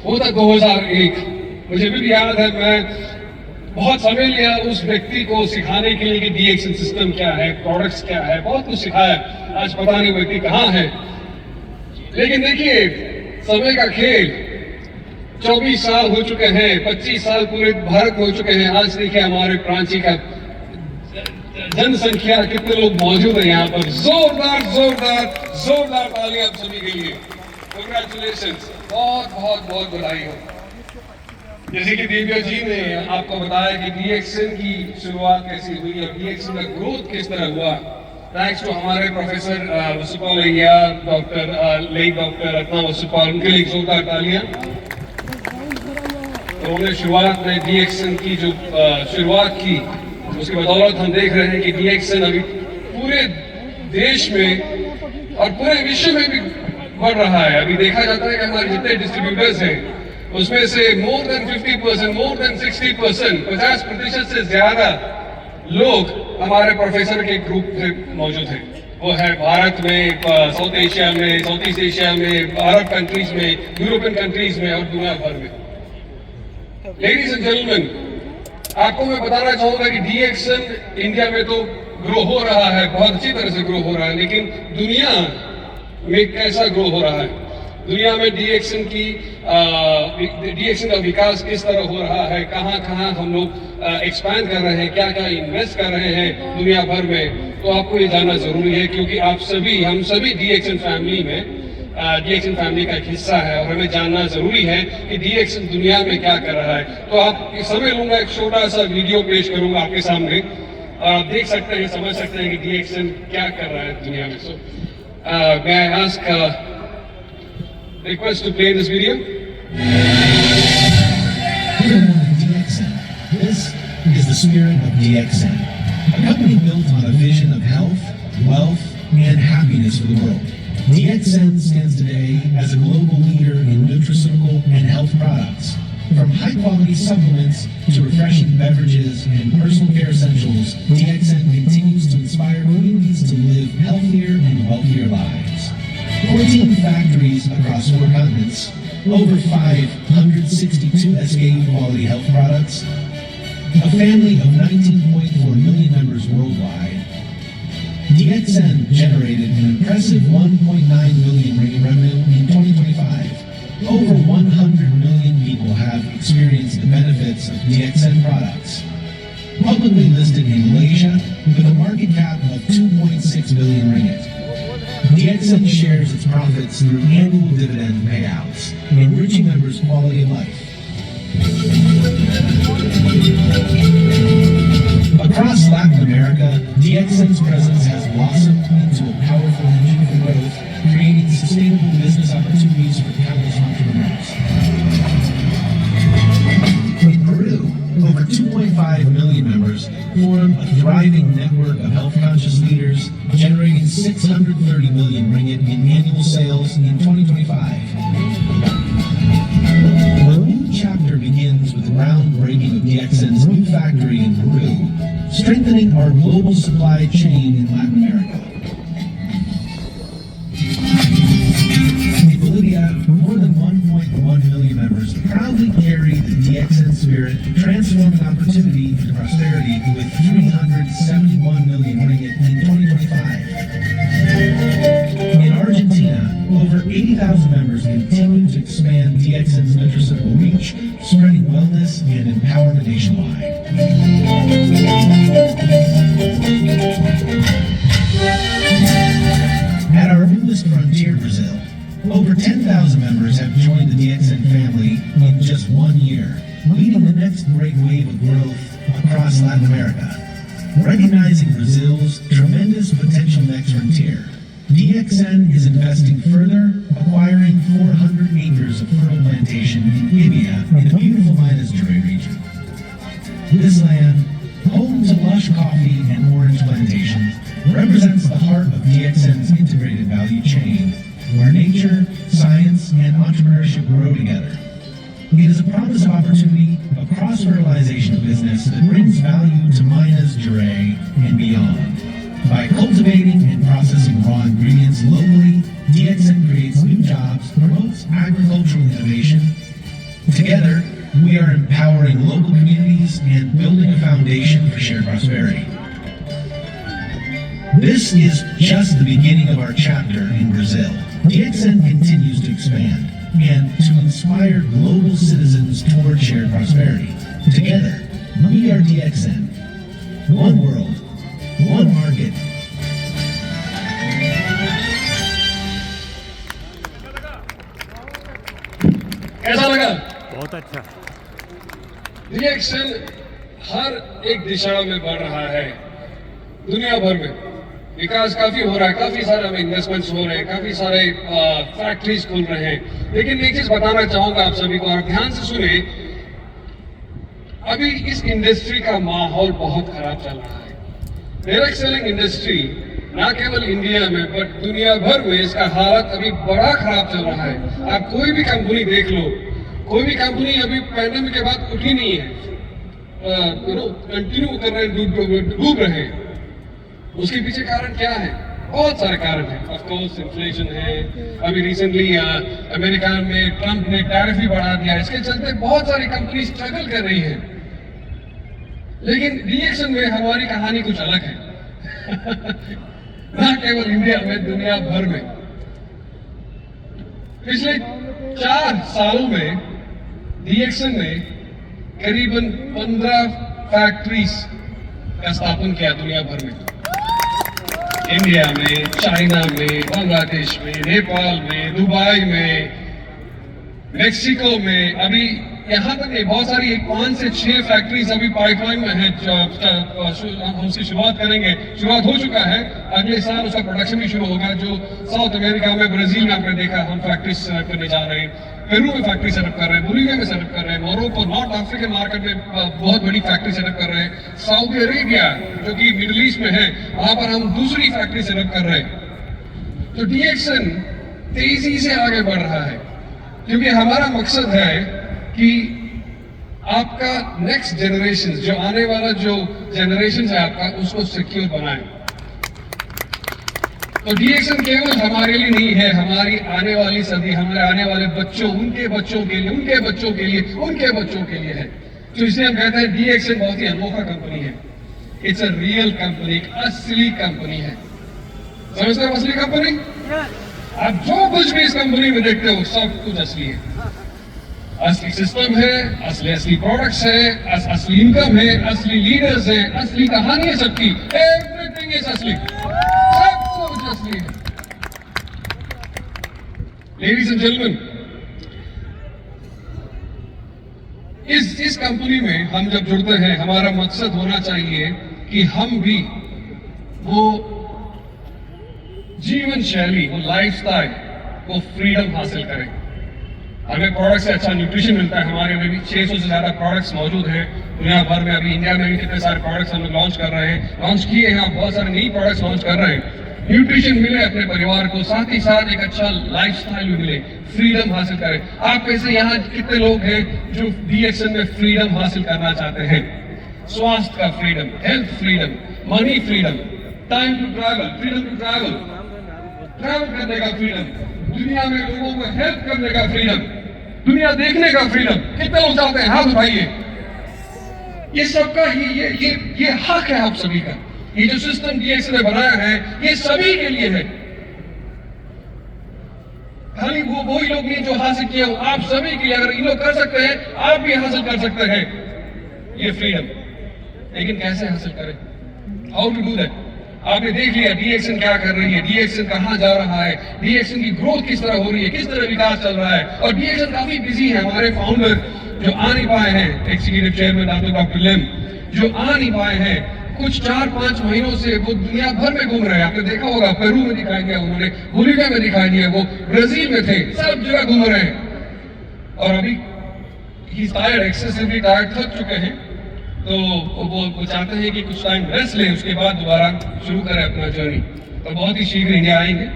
वो था 2001। मुझे भी याद है, मैं बहुत समय लिया उस व्यक्ति को सिखाने के लिए कि डीएक्शन सिस्टम क्या है, प्रोडक्ट्स क्या है, बहुत कुछ सिखाया। आज पता नहीं व्यक्ति कहाँ है। लेकिन देखिए, समय का खेल, 24 साल हो चुके हैं, 25 साल पूरे भारत में हो चुके हैं। आज देखिए हमारे प्रांची का जनसंख्या कितने लोग मौजूद हैं यहाँ पर। जोरदार जोरदार जोरदार तालियां आप सभी के लिए। कांग्रेचुलेशंस, बहुत बहुत बहुत बधाई हो। जैसे कि दिव्या जी ने आपको बताया कि डीएक्शन की शुरुआत कैसी हुई और डीएक्शन का ग्रोथ किस तरह हुआ। थैंक्स टू हमारे प्रोफेसर वसुपाल अय्या, डॉक्टर रत्ना वसुपाल, उनके लिए जोरदार तालियां। तो उन्होंने शुरुआत में डीएक्शन की जो शुरुआत की, उसकी बदौलत हम देख रहे हैं कि डीएक्शन अभी पूरे देश में और पूरे विश्व में भी बढ़ रहा है। अभी देखा जाता है कि हमारे जितने डिस्ट्रीब्यूटर्स हैं उसमें से मोर देन 50%, मोर देन 60%, 50% से ज्यादा लोग हमारे प्रोफेसर के ग्रुप से मौजूद हैं। वो है भारत में, साउथ एशिया में, साउथ ईस्ट एशिया में, अरब कंट्रीज में, यूरोपियन कंट्रीज में और दुनिया भर में। लेडीज एंड जेंटलमैन, आपको मैं बताना चाहूंगा कि डीएक्शन इंडिया में तो ग्रो हो रहा है, बहुत अच्छी तरह से ग्रो हो रहा है, लेकिन दुनिया में कैसा ग्रो हो रहा है, दुनिया में डीएक्शन का विकास किस तरह हो रहा है, कहाँ कहाँ हम लोग एक्सपैंड कर रहे हैं, क्या क्या इन्वेस्ट कर रहे हैं दुनिया भर में, तो आपको ये जानना जरूरी है। क्योंकि हम सभी डीएक्शन फैमिली में, डीएक्शन फैमिली का एक हिस्सा है और हमें जानना जरूरी है कि डीएक्शन दुनिया में क्या कर रहा है। तो आप समय लूंगा, एक छोटा सा वीडियो पेश करूंगा आपके सामने, आप देख सकते हैं, समझ सकते हैं कि डीएक्शन क्या कर रहा है दुनिया में। सो may I ask request to play this video? Good morning, DXN. This is the spirit of DXN, a company built on a vision of health, wealth, and happiness for the world. DXN stands today as a global leader in nutraceutical and health products. From high-quality supplements to refreshing beverages and personal care essentials, DXN continues to inspire communities to live healthier and wealthier lives. 14 factories across 4 continents, over 562 SKU quality health products, a family of 19.4 million members worldwide. DXN generated an impressive 1.9 million ring in revenue in 2025. Over 100 million people have experienced the benefits of DXN products. Publicly listed in Malaysia with a market cap of 2.6 billion ringgit. DXN shares its profits through annual dividend payouts, enriching members' quality of life. Across Latin America, DXN's presence has blossomed into a powerful engine for growth, creating sustainable business opportunities for countless entrepreneurs. In Peru, over 2.5 million members form a thriving network of health-conscious leaders, generating 630 million ringgit in annual sales in 2025. A new chapter begins with the groundbreaking of DXN's new factory in Peru, strengthening our global supply chain in Latin America. In Bolivia, more than 1.1 million members proudly carry the DXN spirit, transforming opportunity into prosperity with 371 million ringgit in 2025. In Argentina, over 80,000 members continue to expand DXN's nutraceutical reach, spreading wellness and empowerment nationwide. At our newest frontier, Brazil, over 10,000 members have joined the DXN family in just 1 year, leading the next great wave of growth across Latin America. Recognizing Brazil's tremendous potential next frontier, DXN is investing further, acquiring 400 acres of fertile plantation in Ibia in the beautiful Minas Gerais region. This land, home to lush coffee and orange plantations, represents the heart of DXN's integrated value chain, where nature, science, and entrepreneurship grow together. It is a promise of opportunity, a cross-fertilization business that brings value to Minas Gerais and beyond. By cultivating and processing raw ingredients locally, DXN creates new jobs, promotes agricultural innovation, Together, we are empowering local communities and building a foundation for shared prosperity. This is just the beginning of our chapter in Brazil. DXN continues to expand and to inspire global citizens toward shared prosperity. Together, we are DXN. One world, one market. कैसा लगा? बहुत अच्छा। Reaction हर एक दिशा में बढ़ रहा है, दुनिया भर में विकास काफी हो रहा है, काफी सारे इन्वेस्टमेंट्स हो रहे हैं, काफी सारे फैक्ट्रीज खुल रहे हैं। लेकिन एक चीज बताना चाहूंगा आप सभी को, और ध्यान से सुने, अभी इस इंडस्ट्री का माहौल बहुत खराब चल रहा है। डायरेक्ट सेलिंग इंडस्ट्री ना केवल इंडिया में बट दुनिया भर में इसका हालत अभी बड़ा खराब चल रहा है। आप कोई भी कंपनी देख लो, कोई भी कंपनी अभी पैंडेमिक के बाद उठी नहीं है, कंटिन्यू कर रहे हैं, डूब रहे हैं। उसके पीछे कारण क्या है? बहुत सारे कारण हैं। ऑफ कोर्स इन्फ्लेशन है, अभी रिसेंटली अमेरिका में ट्रंप ने टैरिफ भी बढ़ा दिया, इसके चलते बहुत सारी कंपनी स्ट्रगल कर रही है। लेकिन रिएक्शन में हमारी कहानी कुछ अलग है। ना केवल इंडिया में, दुनिया भर में पिछले 4 सालों में रिएक्शन ने करीबन 15 फैक्ट्रीज का स्थापन किया दुनिया भर में। इंडिया में, चाइना में, बांग्लादेश में, नेपाल में, दुबई में, मेक्सिको में, अभी यहाँ तक नहीं, बहुत सारी 5 से 6 फैक्ट्रीज अभी पाइपलाइन में है। हम उसकी शुरुआत करेंगे, शुरुआत हो चुका है, अगले साल उसका प्रोडक्शन भी शुरू होगा। जो साउथ अमेरिका में, ब्राजील में आपने देखा, हम फैक्ट्री सेटअप करने जा रहे हैं। पेरू में फैक्ट्री सेटअप कर रहे हैं, बोलिविया में सेटअप कर रहे हैं, मोरक्को, नॉर्थ अफ्रीकन मार्केट में बहुत बड़ी फैक्ट्री सेटअप कर रहे हैं। सऊदी अरेबिया जो कि मिडिल ईस्ट में है, वहां पर हम दूसरी फैक्ट्री सेटअप कर रहे हैं। तो डीएक्सन तेजी से आगे बढ़ रहा है, क्योंकि हमारा मकसद है कि आपका नेक्स्ट जनरेशन, जो आने वाला जो जनरेशन है आपका, उसको सिक्योर बनाए। तो डीएक्सन केवल हमारे लिए नहीं है, हमारी आने वाली सदी, हमारे आने वाले बच्चों, उनके बच्चों के लिए, उनके बच्चों के लिए, उनके बच्चों के लिए है। तो इसलिए हम कहते हैं डीएक्सन बहुत ही अनोखा कंपनी है। इट्स अ रियल कंपनी, एक असली कंपनी है। समझते हो असली कंपनी? आप जो कुछ भी इस कंपनी में देखते हो, सब कुछ असली है। असली सिस्टम है, असली प्रोडक्ट्स है, असली इनकम है, असली लीडर्स है, असली कहानी है सबकी। एवरीथिंग इज असली, सब कुछ असली है। लेडीज एंड जेंटलमैन, इस कंपनी में हम जब जुड़ते हैं, हमारा मकसद होना चाहिए कि हम भी वो जीवन शैली, वो लाइफस्टाइल, वो फ्रीडम हासिल करें। हमें प्रोडक्ट से अच्छा न्यूट्रिशन मिलता है। हमारे में भी 600 से ज्यादा प्रोडक्ट्स मौजूद हैं दुनिया भर में। अभी इंडिया में भी कितने सारे प्रोडक्ट्स हम लोग लॉन्च कर रहे हैं, लॉन्च किए हैं, बहुत सारे नई प्रोडक्ट्स लॉन्च कर रहे हैं। न्यूट्रिशन मिले अपने परिवार को, साथ ही साथ एक अच्छा लाइफस्टाइल भी मिले, फ्रीडम हासिल करें। आप ऐसे यहाँ कितने लोग हैं जो डीएक्सन में फ्रीडम हासिल करना चाहते हैं? स्वास्थ्य का freedom, health freedom, money freedom, time to travel, freedom to travel करने का फ्रीडम, दुनिया में लोगों को हेल्प करने का फ्रीडम, दुनिया देखने का फ्रीडम। कितने लोग चाहते हैं? हाथ उठाइए। ये सबका ये हक है आप सभी का। ये जो सिस्टम डीएक्सन ने बनाया है, ये सभी के लिए है। खाली वही लोग नहीं जो हासिल किया, आप सभी के लिए। अगर ये लोग कर सकते हैं, आप भी हासिल कर सकते हैं ये फ्रीडम। लेकिन कैसे हासिल करें? How to do that? आपने देख लिया डीएक्सन क्या कर रही है, डीएक्सन कहां जा रहा है, डीएक्सन की ग्रोथ किस तरह हो रही है, किस तरह विकास चल रहा है। और डीएक्सन काफी बिजी है। हमारे फाउंडर जो आ नहीं पाए हैं, एग्जीक्यूटिव चेयरमैन डॉक्टर लिम, जो आ नहीं पाए हैं, कुछ 4-5 महीनों से वो दुनिया भर में घूम रहे हैं। आपने देखा होगा, पेरू में दिखाई दिया उन्होंने, बोलिविया में दिखाई दिया, वो ब्राजील में थे, सब जगह घूम रहे हैं। और अभी एक्सेसिवली टायर्ड, थक चुके हैं। तो वो चाहते हैं कि कुछ टाइम रेस्ट लें, उसके बाद दोबारा शुरू करें अपना जर्नी। और बहुत ही शीघ्र इंडिया आएंगे।